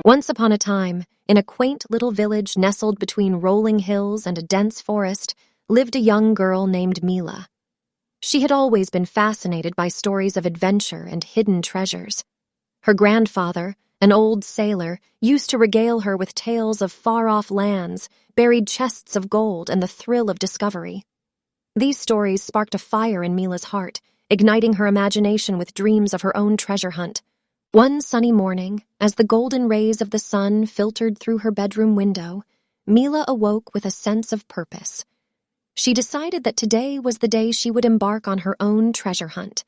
Once upon a time, in a quaint little village nestled between rolling hills and a dense forest, lived a young girl named Mila. She had always been fascinated by stories of adventure and hidden treasures. Her grandfather, an old sailor, used to regale her with tales of far-off lands, buried chests of gold, and the thrill of discovery. These stories sparked a fire in Mila's heart, igniting her imagination with dreams of her own treasure hunt. One sunny morning, as the golden rays of the sun filtered through her bedroom window, Mila awoke with a sense of purpose. She decided that today was the day she would embark on her own treasure hunt.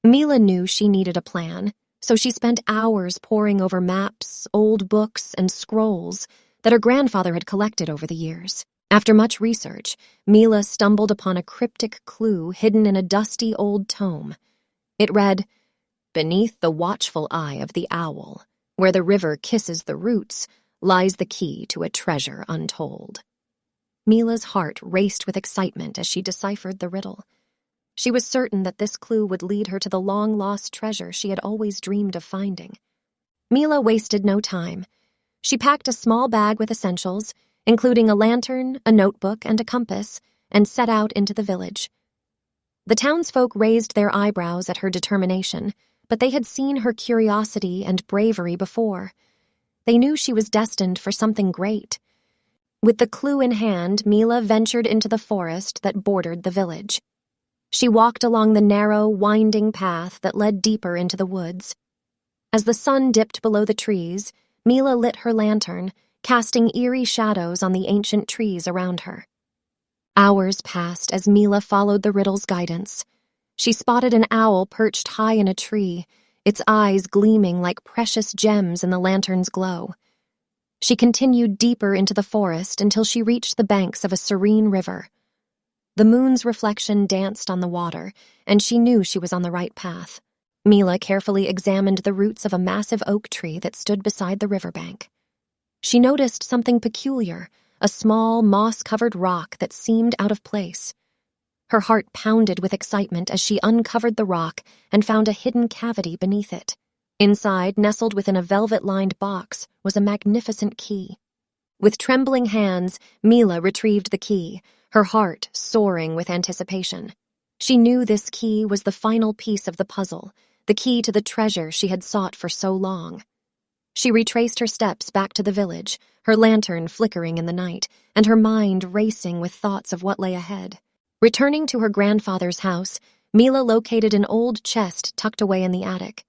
Mila knew she needed a plan, so she spent hours poring over maps, old books, and scrolls that her grandfather had collected over the years. After much research, Mila stumbled upon a cryptic clue hidden in a dusty old tome. It read, "Beneath the watchful eye of the owl, where the river kisses the roots, lies the key to a treasure untold." Mila's heart raced with excitement as she deciphered the riddle. She was certain that this clue would lead her to the long-lost treasure she had always dreamed of finding. Mila wasted no time. She packed a small bag with essentials, including a lantern, a notebook, and a compass, and set out into the village. The townsfolk raised their eyebrows at her determination, but they had seen her curiosity and bravery before. They knew she was destined for something great. With the clue in hand, Mila ventured into the forest that bordered the village. She walked along the narrow, winding path that led deeper into the woods. As the sun dipped below the trees, Mila lit her lantern, casting eerie shadows on the ancient trees around her. Hours passed as Mila followed the riddle's guidance. She spotted an owl perched high in a tree, its eyes gleaming like precious gems in the lantern's glow. She continued deeper into the forest until she reached the banks of a serene river. The moon's reflection danced on the water, and she knew she was on the right path. Mila carefully examined the roots of a massive oak tree that stood beside the riverbank. She noticed something peculiar, a small, moss-covered rock that seemed out of place. Her heart pounded with excitement as she uncovered the rock and found a hidden cavity beneath it. Inside, nestled within a velvet-lined box, was a magnificent key. With trembling hands, Mila retrieved the key, her heart soaring with anticipation. She knew this key was the final piece of the puzzle, the key to the treasure she had sought for so long. She retraced her steps back to the village, her lantern flickering in the night, and her mind racing with thoughts of what lay ahead. Returning to her grandfather's house, Mila located an old chest tucked away in the attic.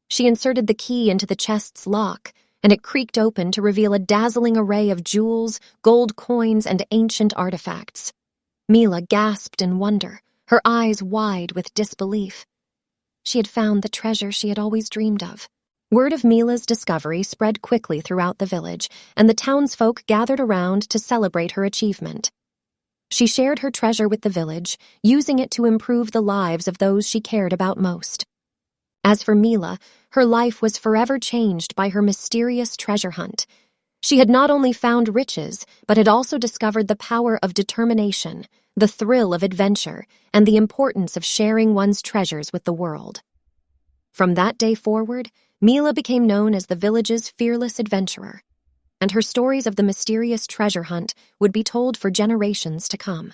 She inserted the key into the chest's lock, and it creaked open to reveal a dazzling array of jewels, gold coins, and ancient artifacts. Mila gasped in wonder, her eyes wide with disbelief. She had found the treasure she had always dreamed of. Word of Milas Discovery spread quickly throughout the village, and the townsfolk gathered around to celebrate her achievement. She shared her treasure with the village, using it to improve the lives of those she cared about most. As for Mila, her life was forever changed by her mysterious treasure hunt. She had not only found riches, but had also discovered the power of determination, the thrill of adventure, and the importance of sharing one's treasures with the world. From that day forward, Mila became known as the village's fearless adventurer, and her stories of the mysterious treasure hunt would be told for generations to come.